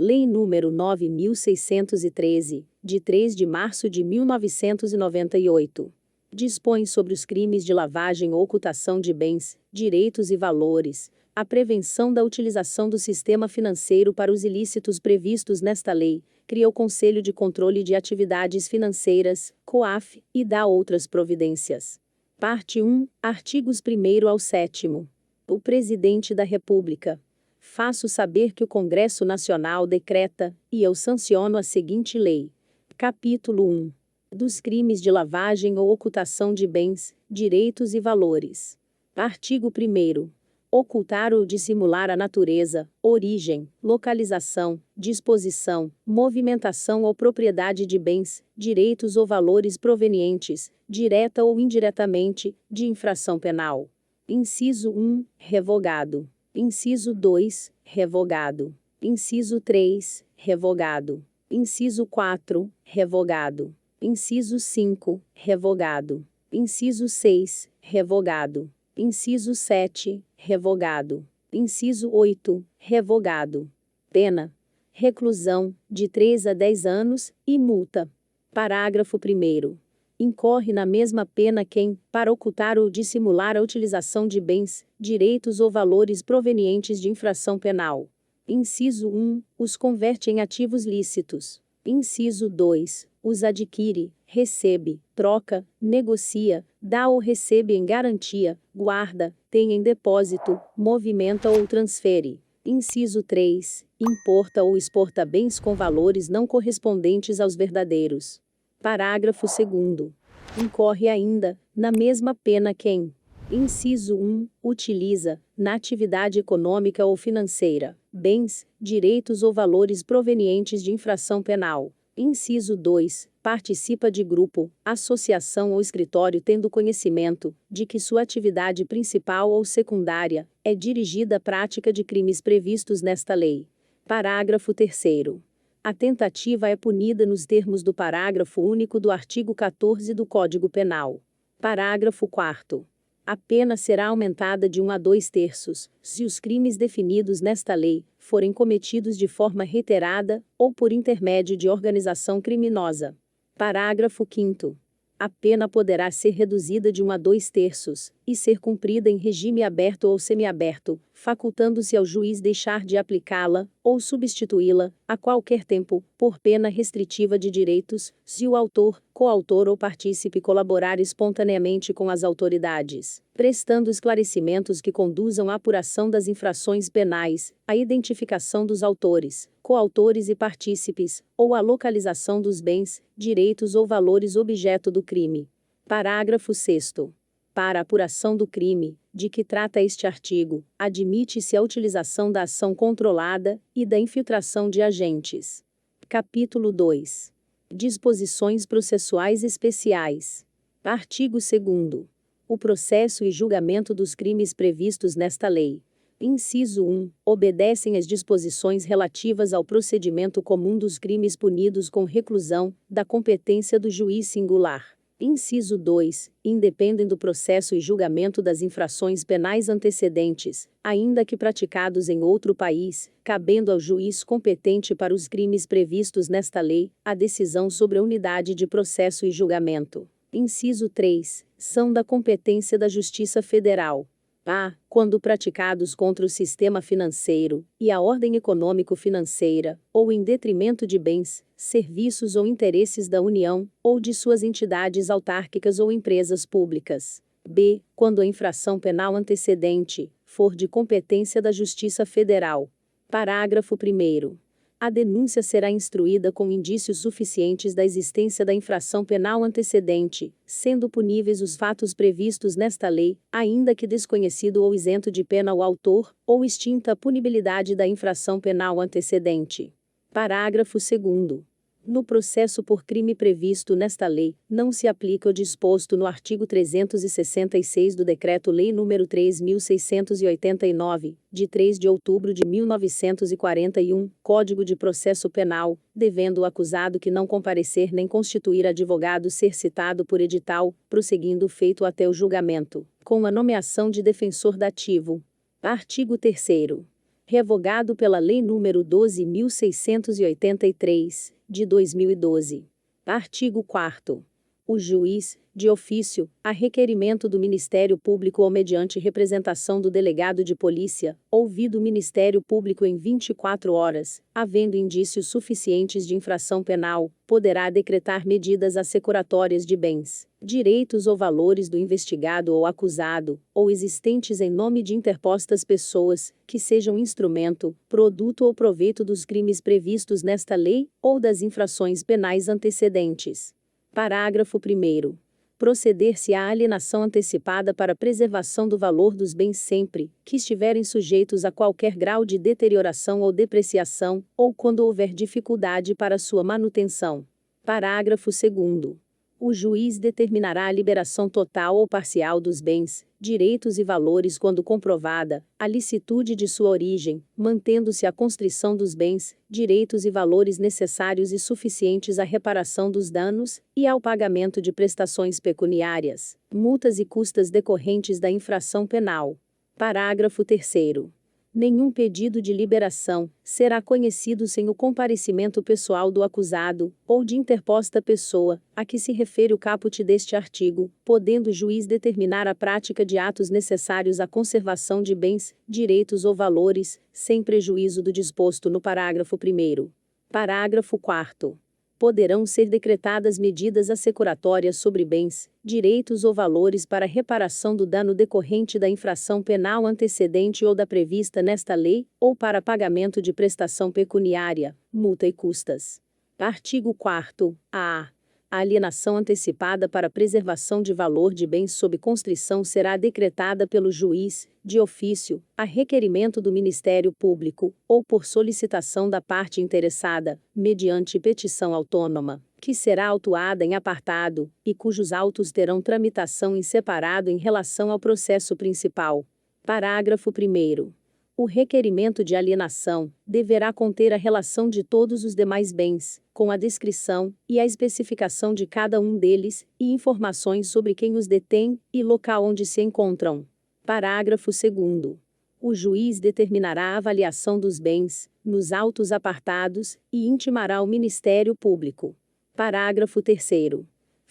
Lei nº 9.613, de 3 de março de 1998. Dispõe sobre os crimes de lavagem ou ocultação de bens, direitos e valores, a prevenção da utilização do sistema financeiro para os ilícitos previstos nesta lei, cria o Conselho de Controle de Atividades Financeiras, COAF, e dá outras providências. Parte 1, artigos 1º ao 7º. O Presidente da República. Faço saber que o Congresso Nacional decreta, e eu sanciono a seguinte lei. Capítulo 1. Dos crimes de lavagem ou ocultação de bens, direitos e valores. Artigo 1º. Ocultar ou dissimular a natureza, origem, localização, disposição, movimentação ou propriedade de bens, direitos ou valores provenientes, direta ou indiretamente, de infração penal. Inciso 1, revogado. Inciso 2, revogado. Inciso 3, revogado. Inciso 4, revogado. Inciso 5, revogado. Inciso 6, revogado. Inciso 7, revogado. Inciso 8, revogado. Pena: reclusão, de 3 a 10 anos, e multa. Parágrafo 1º. Incorre na mesma pena quem, para ocultar ou dissimular a utilização de bens, direitos ou valores provenientes de infração penal. Inciso 1, os converte em ativos lícitos. Inciso 2, os adquire, recebe, troca, negocia, dá ou recebe em garantia, guarda, tem em depósito, movimenta ou transfere. Inciso 3, importa ou exporta bens com valores não correspondentes aos verdadeiros. Parágrafo 2º. Incorre ainda, na mesma pena quem: inciso 1, utiliza, na atividade econômica ou financeira, bens, direitos ou valores provenientes de infração penal. Inciso 2, participa de grupo, associação ou escritório tendo conhecimento de que sua atividade principal ou secundária é dirigida à prática de crimes previstos nesta lei. Parágrafo 3º. A tentativa é punida nos termos do parágrafo único do artigo 14 do Código Penal. Parágrafo 4º. A pena será aumentada de 1 a 2/3, se os crimes definidos nesta lei forem cometidos de forma reiterada ou por intermédio de organização criminosa. Parágrafo 5º. A pena poderá ser reduzida de 1 a 2/3, e ser cumprida em regime aberto ou semiaberto, facultando-se ao juiz deixar de aplicá-la, ou substituí-la, a qualquer tempo, por pena restritiva de direitos, se o autor, coautor ou partícipe colaborar espontaneamente com as autoridades, prestando esclarecimentos que conduzam à apuração das infrações penais, à identificação dos autores, coautores e partícipes, ou à localização dos bens, direitos ou valores objeto do crime. Parágrafo 6º. Para a apuração do crime, de que trata este artigo, admite-se a utilização da ação controlada e da infiltração de agentes. Capítulo 2. Disposições processuais especiais. Artigo 2º. O processo e julgamento dos crimes previstos nesta lei. Inciso 1. Obedecem às disposições relativas ao procedimento comum dos crimes punidos com reclusão, da competência do juiz singular. Inciso 2. Independem do processo e julgamento das infrações penais antecedentes, ainda que praticados em outro país, cabendo ao juiz competente para os crimes previstos nesta lei, a decisão sobre a unidade de processo e julgamento. Inciso 3. São da competência da Justiça Federal. A. Quando praticados contra o sistema financeiro e a ordem econômico-financeira, ou em detrimento de bens, serviços ou interesses da União, ou de suas entidades autárquicas ou empresas públicas. B. Quando a infração penal antecedente for de competência da Justiça Federal. Parágrafo 1º. A denúncia será instruída com indícios suficientes da existência da infração penal antecedente, sendo puníveis os fatos previstos nesta lei, ainda que desconhecido ou isento de pena o autor, ou extinta a punibilidade da infração penal antecedente. Parágrafo 2º. No processo por crime previsto nesta lei, não se aplica o disposto no artigo 366 do Decreto-Lei nº 3.689, de 3 de outubro de 1941, Código de Processo Penal, devendo o acusado que não comparecer nem constituir advogado ser citado por edital, prosseguindo o feito até o julgamento, com a nomeação de defensor dativo. Artigo 3º. revogado pela Lei nº 12.683, de 2012. Artigo 4º. O juiz, de ofício, a requerimento do Ministério Público ou mediante representação do delegado de polícia, ouvido o Ministério Público em 24 horas, havendo indícios suficientes de infração penal, poderá decretar medidas assecuratórias de bens, direitos ou valores do investigado ou acusado, ou existentes em nome de interpostas pessoas, que sejam instrumento, produto ou proveito dos crimes previstos nesta lei, ou das infrações penais antecedentes. Parágrafo 1º. Proceder-se à alienação antecipada para preservação do valor dos bens sempre que estiverem sujeitos a qualquer grau de deterioração ou depreciação, ou quando houver dificuldade para sua manutenção. Parágrafo 2º. O juiz determinará a liberação total ou parcial dos bens, direitos e valores quando comprovada a licitude de sua origem, mantendo-se a constrição dos bens, direitos e valores necessários e suficientes à reparação dos danos e ao pagamento de prestações pecuniárias, multas e custas decorrentes da infração penal. Parágrafo 3º. Nenhum pedido de liberação será conhecido sem o comparecimento pessoal do acusado, ou de interposta pessoa, a que se refere o caput deste artigo, podendo o juiz determinar a prática de atos necessários à conservação de bens, direitos ou valores, sem prejuízo do disposto no parágrafo 1º. Parágrafo 4º. Poderão ser decretadas medidas assecuratórias sobre bens, direitos ou valores para reparação do dano decorrente da infração penal antecedente ou da prevista nesta lei, ou para pagamento de prestação pecuniária, multa e custas. Artigo 4º. A alienação antecipada para preservação de valor de bens sob constrição será decretada pelo juiz, de ofício, a requerimento do Ministério Público, ou por solicitação da parte interessada, mediante petição autônoma, que será autuada em apartado, e cujos autos terão tramitação em separado em relação ao processo principal. Parágrafo 1º. O requerimento de alienação deverá conter a relação de todos os demais bens, com a descrição e a especificação de cada um deles, e informações sobre quem os detém e local onde se encontram. Parágrafo 2º. O juiz determinará a avaliação dos bens, nos autos apartados, e intimará ao Ministério Público. Parágrafo 3º.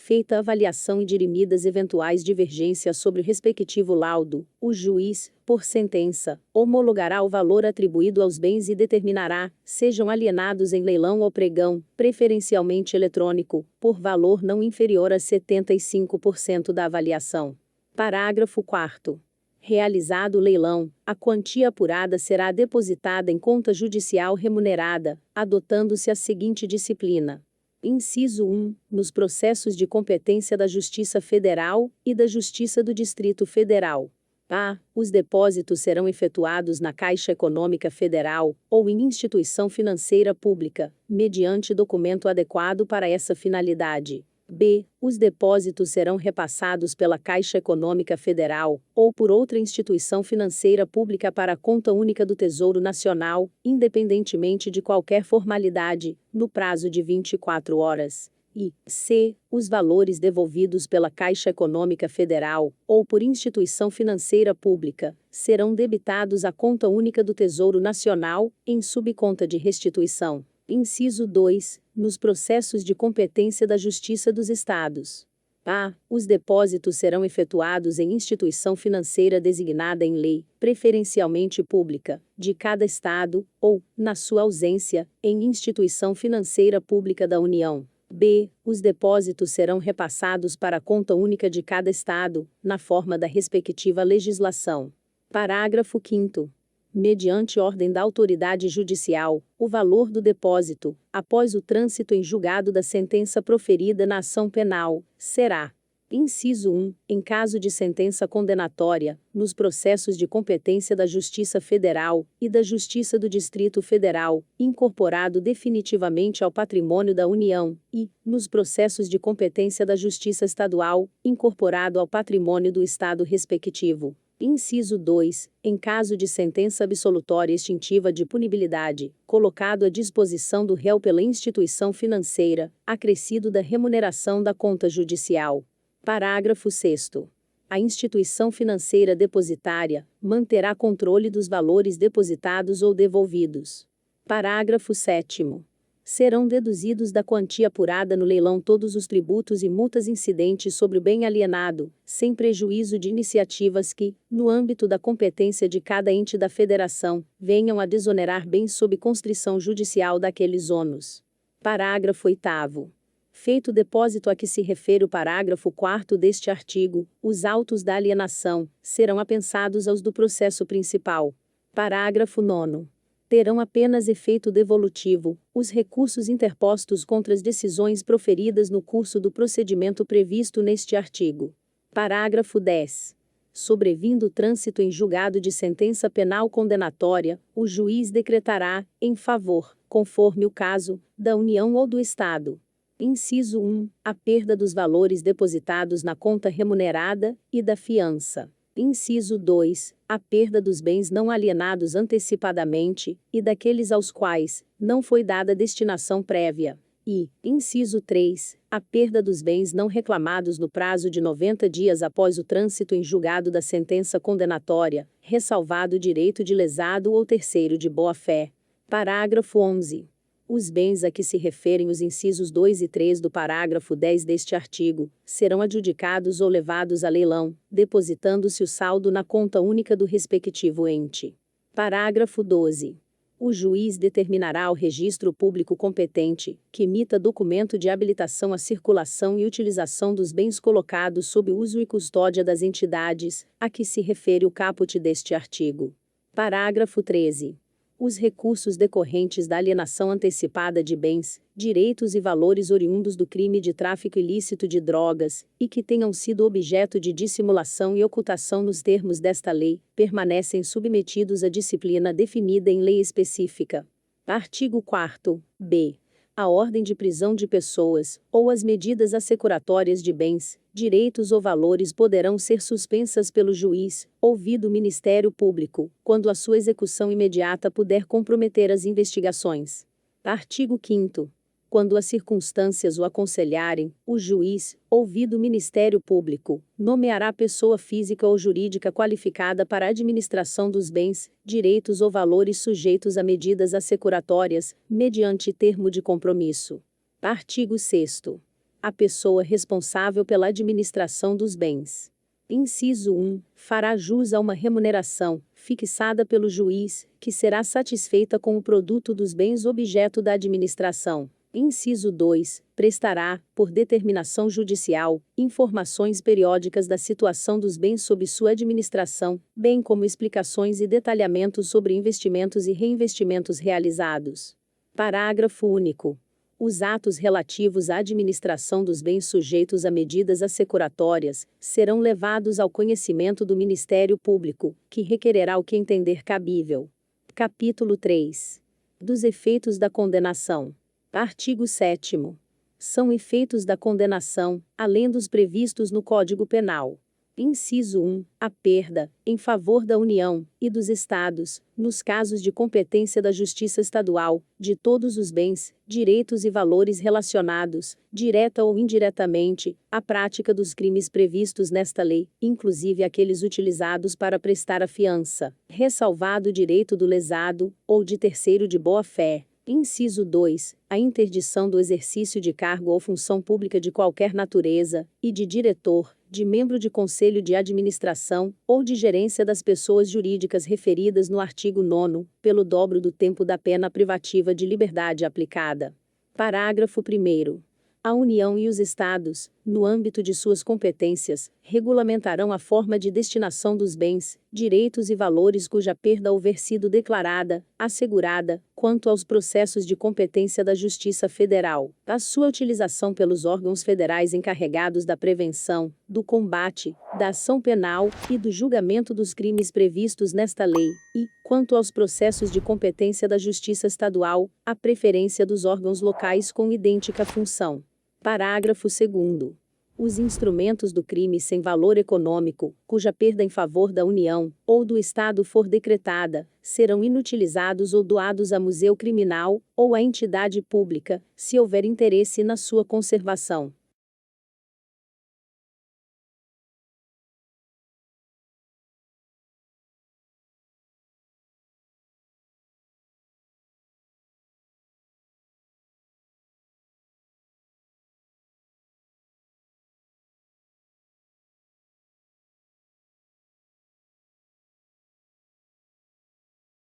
Feita a avaliação e dirimidas eventuais divergências sobre o respectivo laudo, o juiz, por sentença, homologará o valor atribuído aos bens e determinará, sejam alienados em leilão ou pregão, preferencialmente eletrônico, por valor não inferior a 75% da avaliação. Parágrafo 4º. Realizado o leilão, a quantia apurada será depositada em conta judicial remunerada, adotando-se a seguinte disciplina. Inciso 1. Nos processos de competência da Justiça Federal e da Justiça do Distrito Federal. A. Os depósitos serão efetuados na Caixa Econômica Federal, ou em instituição financeira pública, mediante documento adequado para essa finalidade. B. Os depósitos serão repassados pela Caixa Econômica Federal, ou por outra instituição financeira pública para a conta única do Tesouro Nacional, independentemente de qualquer formalidade, no prazo de 24 horas. E C. Os valores devolvidos pela Caixa Econômica Federal, ou por instituição financeira pública, serão debitados à conta única do Tesouro Nacional, em subconta de restituição. Inciso 2. Nos processos de competência da Justiça dos Estados. A. Os depósitos serão efetuados em instituição financeira designada em lei, preferencialmente pública, de cada Estado, ou, na sua ausência, em instituição financeira pública da União. B. Os depósitos serão repassados para a conta única de cada Estado, na forma da respectiva legislação. Parágrafo 5º. Mediante ordem da autoridade judicial, o valor do depósito, após o trânsito em julgado da sentença proferida na ação penal, será: inciso 1. Em caso de sentença condenatória, nos processos de competência da Justiça Federal e da Justiça do Distrito Federal, incorporado definitivamente ao patrimônio da União, e, nos processos de competência da Justiça Estadual, incorporado ao patrimônio do Estado respectivo. Inciso 2. Em caso de sentença absolutória extintiva de punibilidade, colocado à disposição do réu pela instituição financeira, acrescido da remuneração da conta judicial. Parágrafo 6º. A instituição financeira depositária manterá controle dos valores depositados ou devolvidos. Parágrafo 7º. Serão deduzidos da quantia apurada no leilão todos os tributos e multas incidentes sobre o bem alienado, sem prejuízo de iniciativas que, no âmbito da competência de cada ente da federação, venham a desonerar bens sob constrição judicial daqueles ônus. Parágrafo 8º. Feito o depósito a que se refere o parágrafo 4º deste artigo, os autos da alienação serão apensados aos do processo principal. Parágrafo 9º. Terão apenas efeito devolutivo os recursos interpostos contra as decisões proferidas no curso do procedimento previsto neste artigo. Parágrafo 10. Sobrevindo o trânsito em julgado de sentença penal condenatória, o juiz decretará, em favor, conforme o caso, da União ou do Estado. Inciso 1. A perda dos valores depositados na conta remunerada e da fiança. Inciso 2. A perda dos bens não alienados antecipadamente, e daqueles aos quais não foi dada destinação prévia. E, inciso 3. A perda dos bens não reclamados no prazo de 90 dias após o trânsito em julgado da sentença condenatória, ressalvado o direito de lesado ou terceiro de boa-fé. Parágrafo 11. Os bens a que se referem os incisos 2 e 3 do parágrafo 10 deste artigo, serão adjudicados ou levados a leilão, depositando-se o saldo na conta única do respectivo ente. Parágrafo 12. O juiz determinará ao registro público competente, que emita documento de habilitação à circulação e utilização dos bens colocados sob uso e custódia das entidades, a que se refere o caput deste artigo. Parágrafo 13. Os recursos decorrentes da alienação antecipada de bens, direitos e valores oriundos do crime de tráfico ilícito de drogas, e que tenham sido objeto de dissimulação e ocultação nos termos desta lei, permanecem submetidos à disciplina definida em lei específica. Artigo 4º, b. A ordem de prisão de pessoas, ou as medidas assecuratórias de bens, direitos ou valores poderão ser suspensas pelo juiz, ouvido o Ministério Público, quando a sua execução imediata puder comprometer as investigações. Artigo 5º. Quando as circunstâncias o aconselharem, o juiz, ouvido o Ministério Público, nomeará pessoa física ou jurídica qualificada para a administração dos bens, direitos ou valores sujeitos a medidas assecuratórias, mediante termo de compromisso. Artigo 6º. A pessoa responsável pela administração dos bens. Inciso 1. Fará jus a uma remuneração, fixada pelo juiz, que será satisfeita com o produto dos bens objeto da administração. Inciso 2. Prestará, por determinação judicial, informações periódicas da situação dos bens sob sua administração, bem como explicações e detalhamentos sobre investimentos e reinvestimentos realizados. Parágrafo único. Os atos relativos à administração dos bens sujeitos a medidas assecuratórias serão levados ao conhecimento do Ministério Público, que requererá o que entender cabível. Capítulo 3. Dos efeitos da condenação. Artigo 7º. São efeitos da condenação, além dos previstos no Código Penal. Inciso 1. A perda, em favor da União e dos Estados, nos casos de competência da Justiça Estadual, de todos os bens, direitos e valores relacionados, direta ou indiretamente, à prática dos crimes previstos nesta lei, inclusive aqueles utilizados para prestar a fiança, ressalvado o direito do lesado, ou de terceiro de boa-fé. Inciso 2. A interdição do exercício de cargo ou função pública de qualquer natureza, e de diretor, de membro de conselho de administração, ou de gerência das pessoas jurídicas referidas no artigo 9º, pelo dobro do tempo da pena privativa de liberdade aplicada. Parágrafo 1º. A União e os Estados, no âmbito de suas competências, regulamentarão a forma de destinação dos bens, direitos e valores cuja perda houver sido declarada, assegurada, quanto aos processos de competência da Justiça Federal, a sua utilização pelos órgãos federais encarregados da prevenção, do combate, da ação penal e do julgamento dos crimes previstos nesta lei, e, quanto aos processos de competência da Justiça Estadual, a preferência dos órgãos locais com idêntica função. Parágrafo 2º. Os instrumentos do crime sem valor econômico, cuja perda em favor da União ou do Estado for decretada, serão inutilizados ou doados a museu criminal ou a entidade pública, se houver interesse na sua conservação.